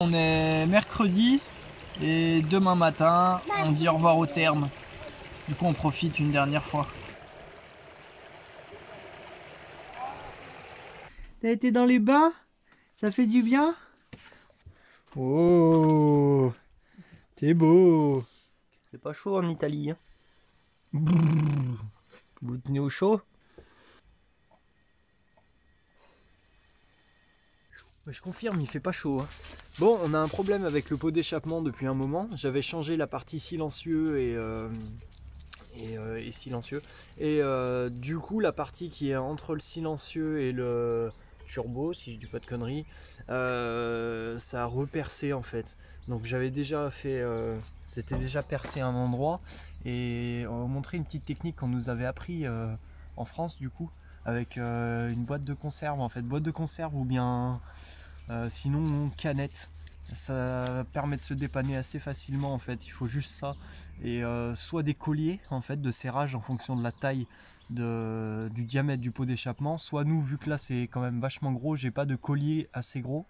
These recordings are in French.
On est mercredi et demain matin, on dit au revoir au terme. Du coup, on profite une dernière fois. T'as été dans les bains? Ça fait du bien? Oh, c'est beau. C'est pas chaud en Italie. Hein. Vous tenez au chaud? Je confirme, il fait pas chaud. Hein. Bon, on a un problème avec le pot d'échappement depuis un moment. J'avais changé la partie silencieux et silencieux. Et du coup, la partie qui est entre le silencieux et le turbo, si je dis pas de conneries, ça a repercé en fait. Donc j'avais déjà fait, c'était déjà percé à un endroit. Et on va montrer une petite technique qu'on nous avait appris en France du coup, avec une boîte de conserve en fait, boîte de conserve ou bien sinon canette. Ça permet de se dépanner assez facilement en fait, il faut juste ça et soit des colliers en fait de serrage en fonction de la taille du diamètre du pot d'échappement, soit nous vu que là c'est quand même vachement gros, j'ai pas de collier assez gros,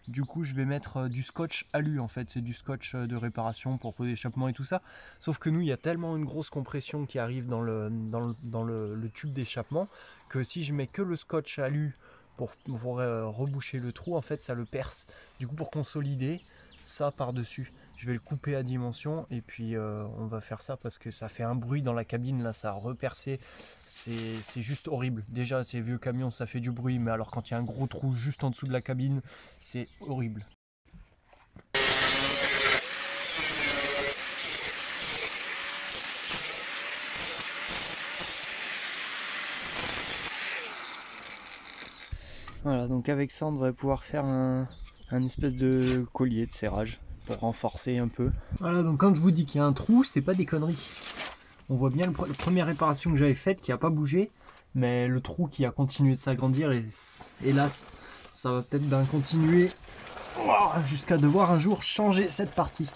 du coup je vais mettre du scotch alu en fait, c'est du scotch de réparation pour pot d'échappement et tout ça, sauf que nous il y a tellement une grosse compression qui arrive dans le tube d'échappement que si je mets que le scotch alu pour reboucher le trou, en fait ça le perce. Du coup pour consolider ça par-dessus, je vais le couper à dimension et puis on va faire ça parce que ça fait un bruit dans la cabine, là ça a repercé, c'est juste horrible. Déjà ces vieux camions ça fait du bruit, mais alors quand il y a un gros trou juste en dessous de la cabine, c'est horrible. Voilà, donc avec ça on devrait pouvoir faire un espèce de collier de serrage pour renforcer un peu. Voilà, donc quand je vous dis qu'il y a un trou, c'est pas des conneries. On voit bien la première réparation que j'avais faite qui a pas bougé, mais le trou qui a continué de s'agrandir et hélas, ça va peut-être bien continuer jusqu'à devoir un jour changer cette partie.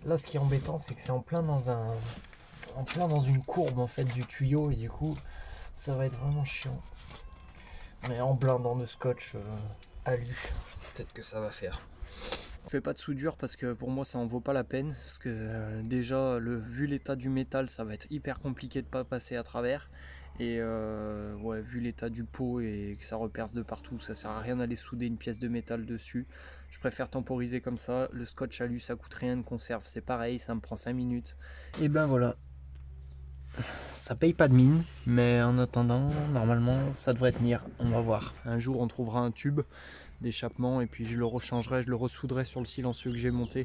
Là ce qui est embêtant c'est que c'est en plein dans une courbe en fait du tuyau et du coup ça va être vraiment chiant. Mais en blindant de scotch alu, peut-être que ça va faire. Je fais pas de soudure parce que pour moi ça en vaut pas la peine. Parce que déjà, vu l'état du métal, ça va être hyper compliqué de pas passer à travers. Et ouais, vu l'état du pot et que ça reperce de partout, ça sert à rien d'aller souder une pièce de métal dessus. Je préfère temporiser comme ça. Le scotch alu, ça coûte rien de conserve. C'est pareil, ça me prend 5 minutes. Et ben voilà. Ça paye pas de mine, mais en attendant, normalement, ça devrait tenir. On va voir. Un jour, on trouvera un tube d'échappement et puis je le rechangerai, je le ressoudrai sur le silencieux que j'ai monté.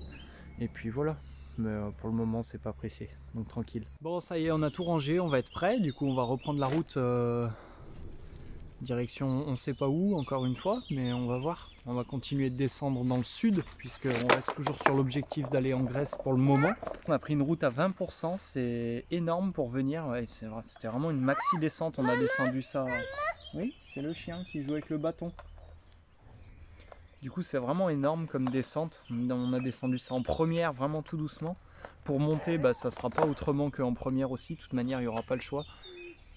Et puis voilà. Mais pour le moment, c'est pas pressé, donc tranquille. Bon, ça y est, on a tout rangé, on va être prêt. Du coup, on va reprendre la route direction on sait pas où, encore une fois, mais on va voir. On va continuer de descendre dans le sud, puisqu'on reste toujours sur l'objectif d'aller en Grèce pour le moment. On a pris une route à 20%, c'est énorme pour venir. Ouais, c'était vraiment une maxi descente, on a descendu ça. Oui, c'est le chien qui joue avec le bâton. Du coup, c'est vraiment énorme comme descente. On a descendu ça en première, vraiment tout doucement. Pour monter, bah, ça sera pas autrement qu'en première aussi. De toute manière, il n'y aura pas le choix.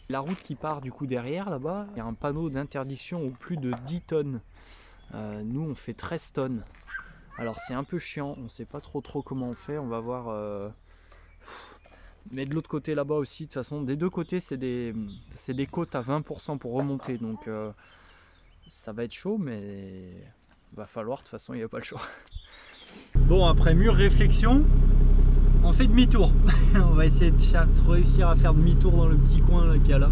La route qui part du coup derrière là-bas, il y a un panneau d'interdiction au plus de 10 tonnes. Nous on fait 13 tonnes. Alors c'est un peu chiant, on sait pas trop comment on fait, on va voir. Mais de l'autre côté là-bas aussi, de toute façon, des deux côtés c'est des côtes à 20% pour remonter. Donc ça va être chaud, mais va falloir, de toute façon il n'y a pas le choix. Bon, après mûre réflexion, on fait demi-tour. On va essayer de réussir à faire demi-tour dans le petit coin qu'il y a là.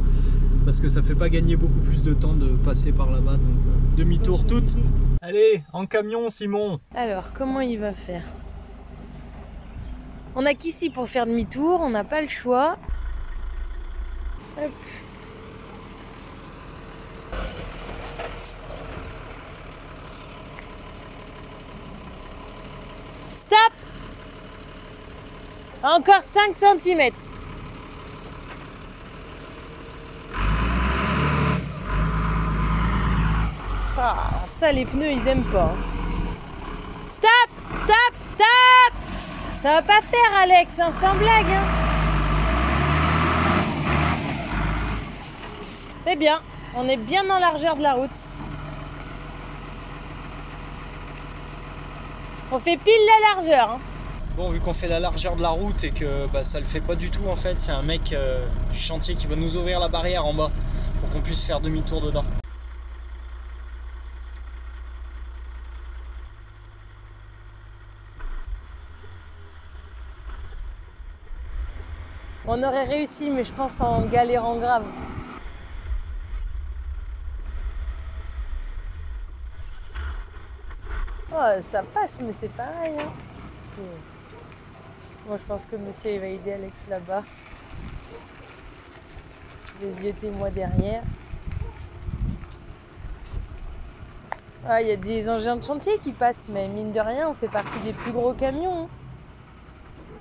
Parce que ça fait pas gagner beaucoup plus de temps de passer par là-bas. Donc demi-tour toute. Allez, en camion Simon. Alors, comment il va faire? On n'a qu'ici pour faire demi-tour, on n'a pas le choix. Hop. Stop! Encore 5 cm. Ah, ça les pneus ils aiment pas. Stop! Stop! Stop! Ça va pas faire Alex, hein, sans blague. Hein. C'est bien, on est bien en largeur de la route. On fait pile la largeur. Hein. Bon, vu qu'on fait la largeur de la route et que ça le fait pas du tout en fait, il y a un mec du chantier qui va nous ouvrir la barrière en bas pour qu'on puisse faire demi-tour dedans. On aurait réussi, mais je pense en galérant grave. Oh, ça passe, mais c'est pareil. Hein. Moi, je pense que monsieur il va aider Alex là-bas. Les yeux témoins derrière. Ah, il y a des engins de chantier qui passent, mais mine de rien, on fait partie des plus gros camions.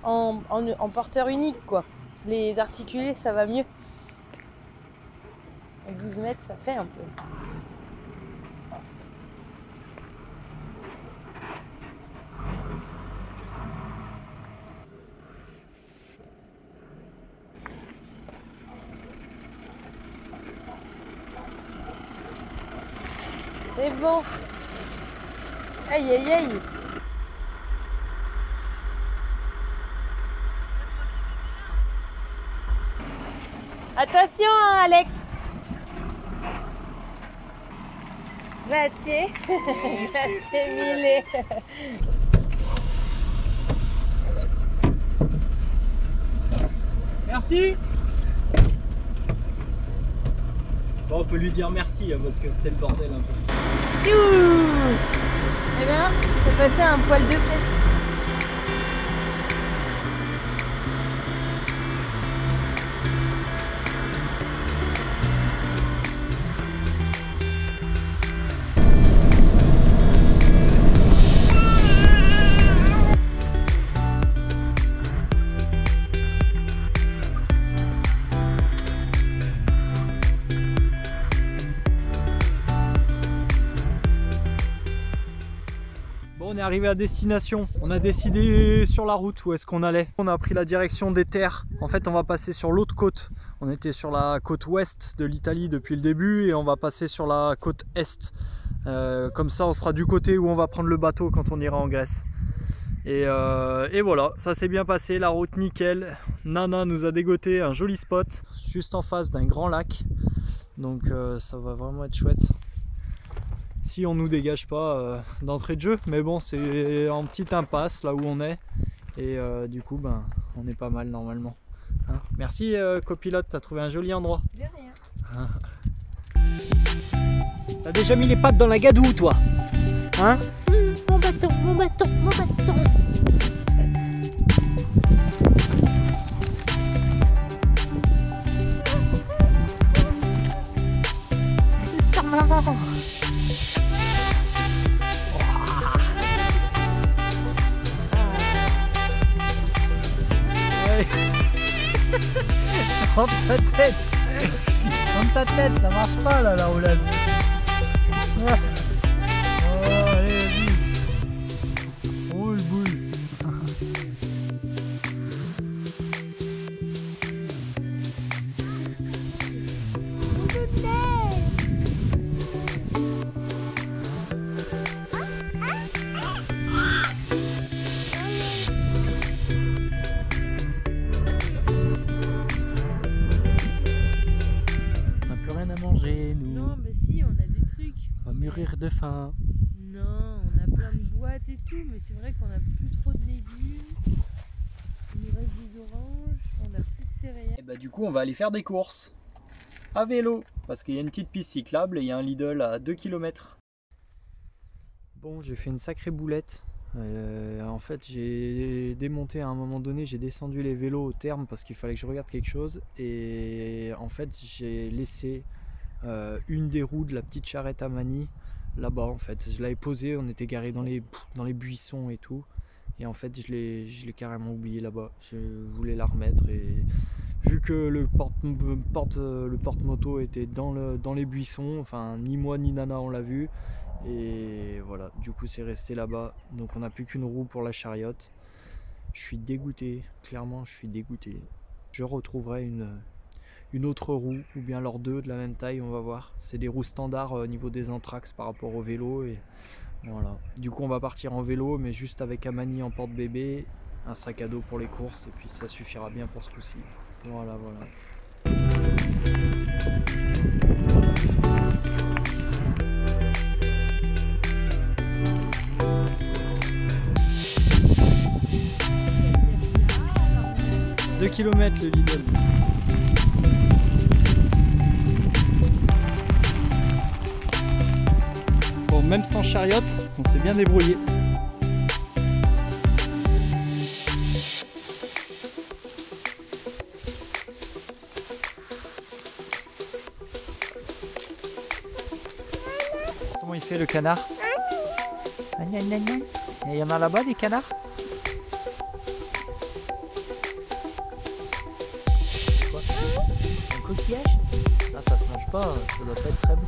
Hein. En porteur unique, quoi. Les articulés, ça va mieux. 12 mètres, ça fait un peu. C'est bon. Aïe, aïe, aïe. Attention, hein, Alex. Grazie. Grazie mille. Merci. Bon, on peut lui dire merci parce que c'était le bordel un peu. Tchou. Eh ben, ça passait un poil de fesse. Bon, on est arrivé à destination. On a décidé sur la route où est-ce qu'on allait. On a pris la direction des terres. En fait, on va passer sur l'autre côte. On était sur la côte ouest de l'Italie depuis le début et on va passer sur la côte est. Comme ça, on sera du côté où on va prendre le bateau quand on ira en Grèce. Et voilà, ça s'est bien passé, la route nickel. Nana nous a dégoté un joli spot juste en face d'un grand lac. Donc ça va vraiment être chouette. Si on nous dégage pas d'entrée de jeu, mais bon, c'est en petite impasse là où on est. Et du coup, on est pas mal normalement. Hein, merci copilote, t'as trouvé un joli endroit. De rien. T'as déjà mis les pattes dans la gadoue, toi? Hein? Mon bâton, mon bâton, mon bâton. C'est maman. Rentre ta tête! Rentre ta tête, ça marche pas là, la roulade! Oh, allez, vas-y! Roule, boule! Non, mais si, on a des trucs. On va mûrir de faim. Non, on a plein de boîtes et tout, mais c'est vrai qu'on a plus trop de légumes. Il nous reste des oranges, on a plus de céréales. Et du coup, on va aller faire des courses à vélo parce qu'il y a une petite piste cyclable et il y a un Lidl à 2 km. Bon, j'ai fait une sacrée boulette. En fait, j'ai démonté à un moment donné, j'ai descendu les vélos au terme parce qu'il fallait que je regarde quelque chose. Et en fait, j'ai laissé une des roues de la petite charrette à Mani là-bas. En fait, je l'avais posée, on était garé dans les buissons et tout. Et en fait, je l'ai carrément oublié là-bas. Je voulais la remettre et vu que le porte-moto était dans les buissons, enfin ni moi ni Nana on l'a vu. Et voilà, du coup c'est resté là-bas. Donc on n'a plus qu'une roue pour la chariote. Je suis dégoûté, clairement je suis dégoûté. Je retrouverai une autre roue, ou bien leurs deux de la même taille, on va voir. C'est des roues standards au niveau des anthrax par rapport au vélo. Et Voilà. Du coup on va partir en vélo, mais juste avec Amani en porte-bébé, un sac à dos pour les courses, et puis ça suffira bien pour ce coup-ci. Voilà, voilà. 2 km le Lidl. Bon, même sans chariote, on s'est bien débrouillé. Comment il fait le canard? Et il y en a là-bas des canards? Quoi? Un coquillage? Ah, ça se mange pas, ça doit pas être très bon.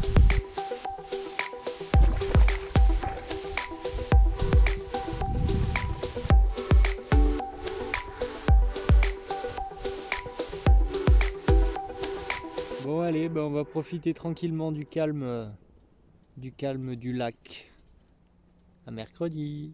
Bon allez, ben, on va profiter tranquillement du calme du lac. À mercredi.